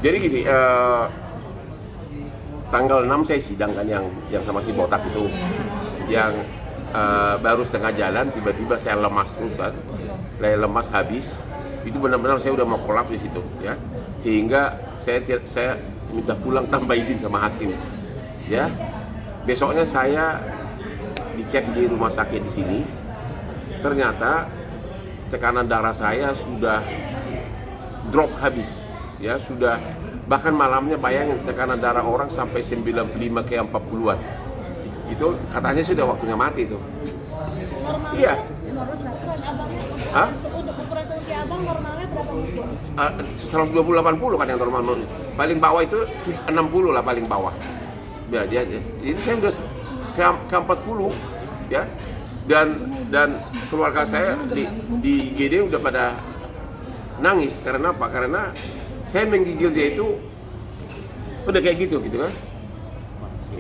Jadi gini, tanggal 6 saya sidang kan yang sama si botak itu, yang baru setengah jalan tiba-tiba saya lemas terus kan, saya lemas habis, itu benar-benar saya udah mau kolaps di situ ya, sehingga saya minta pulang tanpa izin sama hakim ya. Besoknya saya dicek di rumah sakit di sini, ternyata tekanan darah saya sudah drop habis ya, sudah bahkan malamnya bayangin tekanan darah orang sampai 95 ke 40-an. Itu katanya sudah waktunya mati itu. Normalnya, Iya. ukuran abangnya, Hah? untuk ukuran usia abang normalnya berapa? 120-80 kan yang normal. Paling bawah itu 60 lah paling bawah. Ya, ini saya udah ke 40 ya. Dan keluarga saya di IGD udah pada nangis karena apa? Karena saya menggigil dia itu udah kayak gitu kan,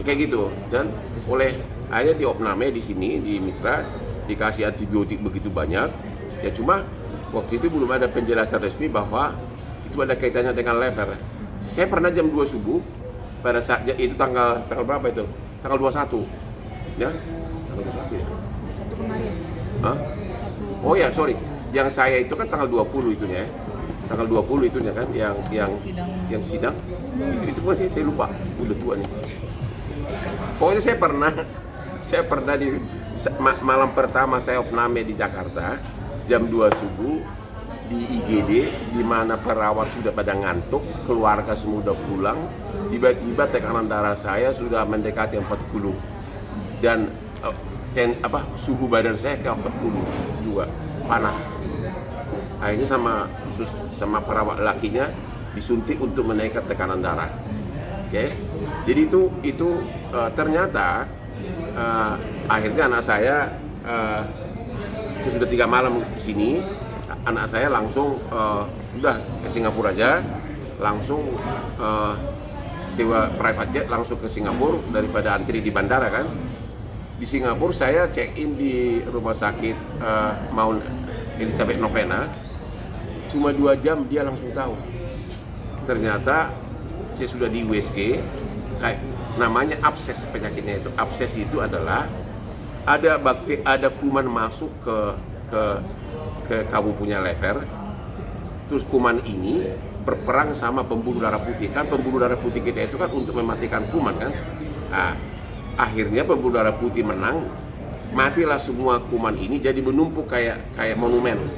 kayak gitu. Dan oleh akhirnya diopname di sini di Mitra, dikasih antibiotik begitu banyak ya. Cuma waktu itu belum ada penjelasan resmi bahwa itu ada kaitannya dengan lever. Saya pernah jam 2 subuh pada saat itu tanggal berapa itu? Tanggal 21 ya? Tanggal 21 ya? Satu kemarin. Hah? Oh ya, sorry. Yang saya itu kan tanggal 20 itunya ya. Tanggal 20 itunya kan yang sidang. Itu pun saya lupa. Udah tua nih. Pokoknya saya pernah di malam pertama saya opname di Jakarta jam 2 subuh di IGD, di mana perawat sudah pada ngantuk, keluarga semua udah pulang, tiba-tiba tekanan darah saya sudah mendekati 40 dan suhu badan saya ke 40 juga, panas. Akhirnya sama perawat lakinya disuntik untuk menaikkan tekanan darah. Oke. Jadi itu ternyata akhirnya anak saya sudah 3 malam di sini. Anak saya langsung udah ke Singapura aja, langsung sewa private jet langsung ke Singapura daripada antri di bandara kan. Di Singapura saya check in di rumah sakit Mount Elizabeth Novena, cuma 2 jam dia langsung tahu. Ternyata saya sudah di USG, kayak namanya abses penyakitnya itu. Abses itu adalah ada kuman masuk ke kamu punya lever, terus kuman ini berperang sama pembuluh darah putih. Kan pembuluh darah putih kita itu kan untuk mematikan kuman kan. Nah, akhirnya pembuluh darah putih menang, matilah semua kuman ini, jadi menumpuk kayak monumen.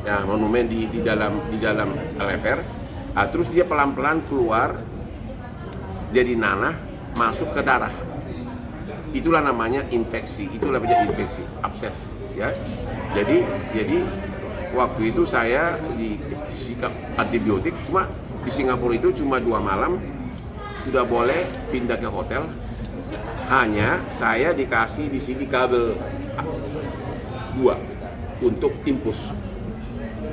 Ya, monumen di dalam lever. Nah, terus dia pelan-pelan keluar jadi nanah masuk ke darah. Itulah namanya infeksi, itulah namanya infeksi, abses ya. Jadi waktu itu saya disikap antibiotik, cuma di Singapura itu cuma 2 malam sudah boleh pindah ke hotel. Hanya saya dikasih di sini kabel 2 untuk infus.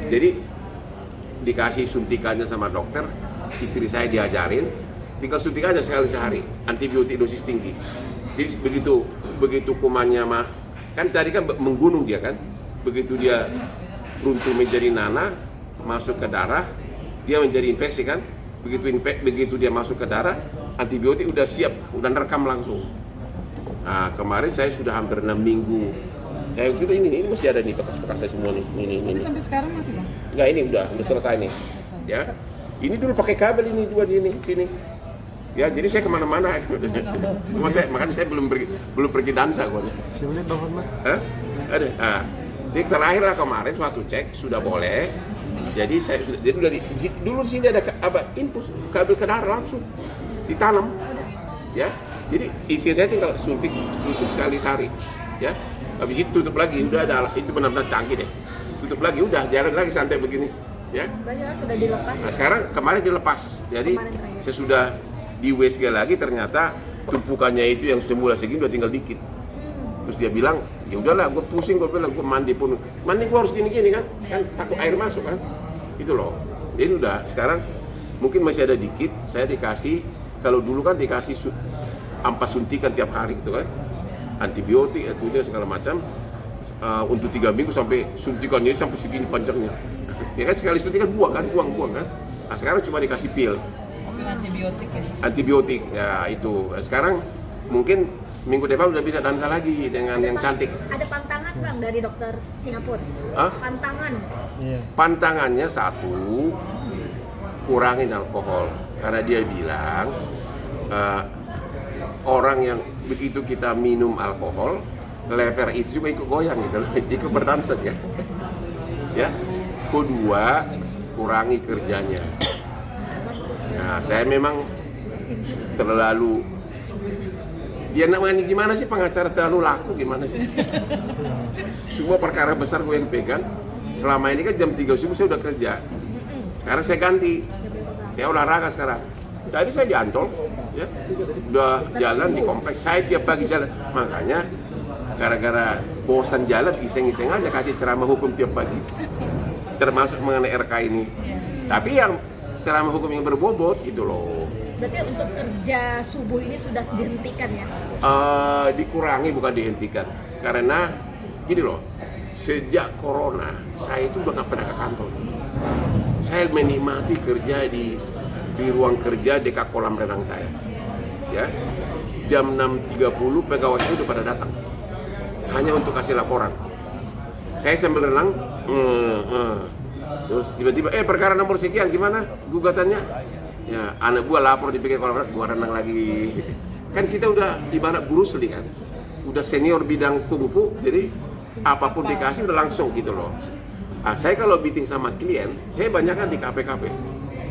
Jadi dikasih suntikannya sama dokter, istri saya diajarin tinggal suntik aja sekali sehari, antibiotik dosis tinggi. Jadi begitu kumannya mah kan tadi kan menggunung dia kan, begitu dia runtuh menjadi nanah masuk ke darah, dia menjadi infeksi kan. Begitu dia masuk ke darah, antibiotik udah siap, udah nerekam langsung. Nah, kemarin saya sudah hampir 6 minggu. Saya kira ini masih ada nih bekas-bekas saya semua nih. Ini. Sampai sekarang masih bang? Enggak, ini udah selesai nih. Ya. Ini dulu pakai kabel ini 2 di sini. Ya, jadi saya kemana-mana. Makanya saya belum pergi dansa gua nih. Saya lihat Bang Hotman. Hah? Ada. Nah, jadi terakhir lah kemarin suatu cek sudah boleh. Jadi udah dulu di sini ada infus kabel ke darah langsung ditanam. Ya. Jadi isi saya tinggal suntik sekali hari. Ya. Habis itu tutup lagi, udah ada itu benar-benar canggih deh. Tutup lagi, udah jalan lagi santai begini. Ya. Banyak sudah dilepas. Nah, sekarang kemarin dilepas. Jadi saya sudah di USG lagi, ternyata tumpukannya itu yang semula segini udah tinggal dikit. Terus dia bilang, ya udahlah, gue pusing, gue bilang gue mandi gue harus gini-gini kan takut air masuk kan, itu loh. Jadi udah sekarang mungkin masih ada dikit. Saya dikasih, kalau dulu kan dikasih 4 suntikan tiap hari gitu kan, antibiotik, itu segala macam untuk 3 minggu sampai suntikannya sampai segini panjangnya. Ya kan sekali suntikan buang kan. Nah, sekarang cuma dikasih pil. Antibiotik ya. Antibiotik, ya itu. Sekarang mungkin minggu depan udah bisa dansa lagi dengan yang cantik. Ada pantangan bang dari dokter Singapura? Hah? Pantangan. Pantangannya satu, kurangin alkohol. Karena dia bilang orang yang begitu kita minum alkohol, lever itu juga ikut goyang gitu loh, ikut berdansa ya. Ya. Kedua, kurangi kerjanya. Nah, saya memang terlalu, ya namanya gimana sih pengacara terlalu laku gimana sih? Semua perkara besar gue yang pegang. Selama ini kan jam 3 subuh saya udah kerja. Sekarang saya ganti, saya olahraga sekarang. Tadi saya di Ancol, ya, udah jalan di kompleks. Saya tiap pagi jalan, makanya gara-gara bosan jalan, iseng-iseng aja kasih ceramah hukum tiap pagi, termasuk mengenai RK ini. Tapi yang ceramah hukum yang berbobot gitu loh. Berarti untuk kerja subuh ini sudah dihentikan ya? Dikurangi bukan dihentikan. Karena gini loh, sejak corona saya itu udah gak pernah ke kantor. Saya menikmati kerja di ruang kerja dekat kolam renang saya. Ya, jam 6.30 pegawai itu udah pada datang. Hanya untuk kasih laporan. Saya sambil renang, terus tiba-tiba, perkara nomor sekian gimana gugatannya? Ya, anak gua lapor dipikir kolam renang, gua renang lagi. Kan kita udah ibarat Bruce Lee kan, udah senior bidang kungfu, jadi apapun dikasih udah langsung gitu loh. Saya kalau meeting sama klien, saya banyaknya di kafe-kafe.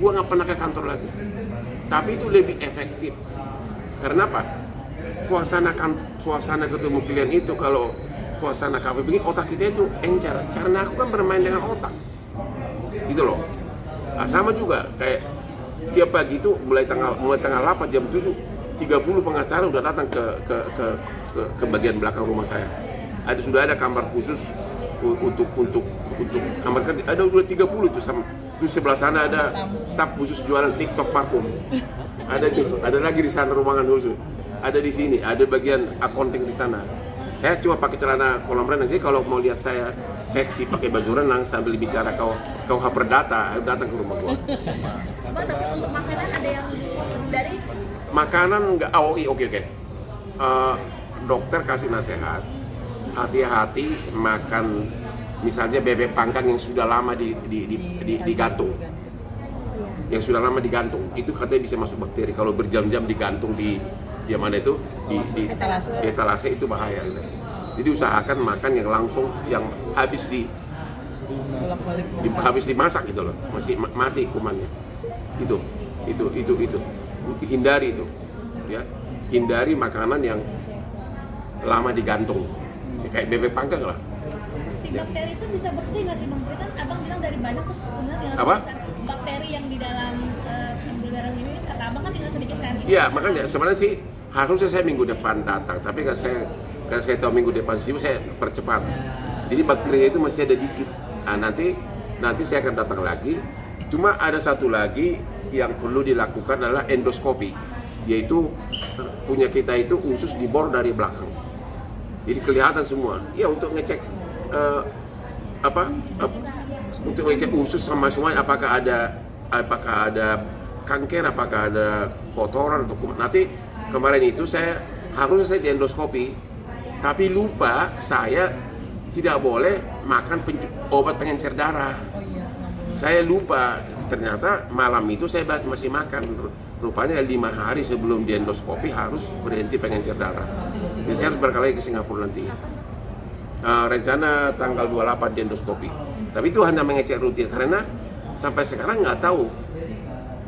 Gua nggak pernah ke kantor lagi. Tapi itu lebih efektif. Karena apa? Suasana ketemu klien itu kalau suasana kafe begini, otak kita itu encer. Karena aku kan bermain dengan otak. Gitu loh. Sama juga kayak tiap pagi itu mulai tanggal 8 jam 7:30 pengacara udah datang ke bagian belakang rumah saya. Sudah ada kamar khusus untuk kamar kerja. Ada udah 30 itu sama. Terus sebelah sana ada staf khusus jualan TikTok parfum. Ada lagi di sana ruangan khusus. Ada di sini, ada bagian accounting di sana. Saya cuma pakai celana kolam renang. Jadi kalau mau lihat saya seksi pakai baju renang sambil bicara KUH Perdata, datang ke rumah gua. Bang, tapi untuk makanan ada yang dari? Makanan enggak, oke. Dokter kasih nasihat, hati-hati makan misalnya bebek panggang yang sudah lama digantung. Yang sudah lama digantung, itu katanya bisa masuk bakteri. Kalau berjam-jam digantung di mana itu? Di etalase itu bahaya gitu. Jadi usahakan makan yang langsung, yang habis dimasak gitu loh, masih mati kumannya. Itu. Hindari itu. Ya. Hindari makanan yang lama digantung. Kayak bebek panggang lah. Si bakteri itu bisa bersih nggak sih bang? Kan abang bilang dari banyak terus kemudian Apa? Bakteri yang di dalam pembuluh darah ini kata abang kan tinggal sedikit kan? Iya, makanya sebenarnya sih harusnya saya minggu depan datang, tapi kan saya tahu minggu depan sih saya percepat. Jadi bakterinya itu masih ada dikit. Nah, nanti saya akan datang lagi. Cuma ada satu lagi yang perlu dilakukan adalah endoskopi, yaitu punya kita itu usus dibor dari belakang. Jadi kelihatan semua. Ya untuk ngecek untuk ngecek usus sama semuanya, apakah ada kanker, apakah ada kotoran atau kuman. Nanti kemarin itu harusnya saya di endoskopi, tapi lupa saya tidak boleh makan obat pengencer darah. Saya lupa, ternyata malam itu saya masih makan. Rupanya 5 hari sebelum di endoskopi harus berhenti pengencer darah. Jadi saya harus berkali ke Singapura nanti. Rencana tanggal 28 di endoskopi. Tapi itu hanya mengecek rutin, karena sampai sekarang nggak tahu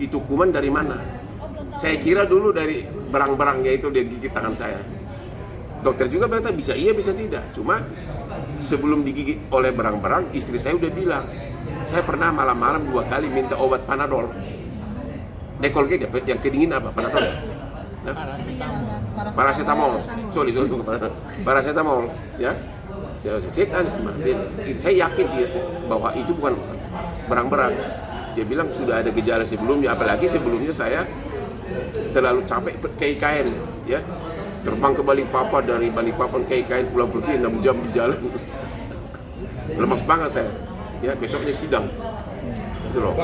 itu kuman dari mana. Saya kira dulu dari berang-berang, yaitu dia gigit tangan saya. Dokter juga berkata bisa iya bisa tidak. Cuma sebelum digigit oleh berang-berang, istri saya udah bilang, saya pernah malam-malam 2 kali minta obat Panadol. Dekolge yang kedingin apa? Panadol ya? Nah? Paracetamol. Paracetamol, ya. Saya yakin bahwa itu bukan berang-berang. Dia bilang sudah ada gejala sebelumnya, apalagi sebelumnya saya terlalu capek ke IKN, ya. Terbang ke Balikpapan, dari Balikpapan ke IKN pulang pergi 6 jam di jalan. Lemas banget saya. Ya, besoknya sidang. Itu loh.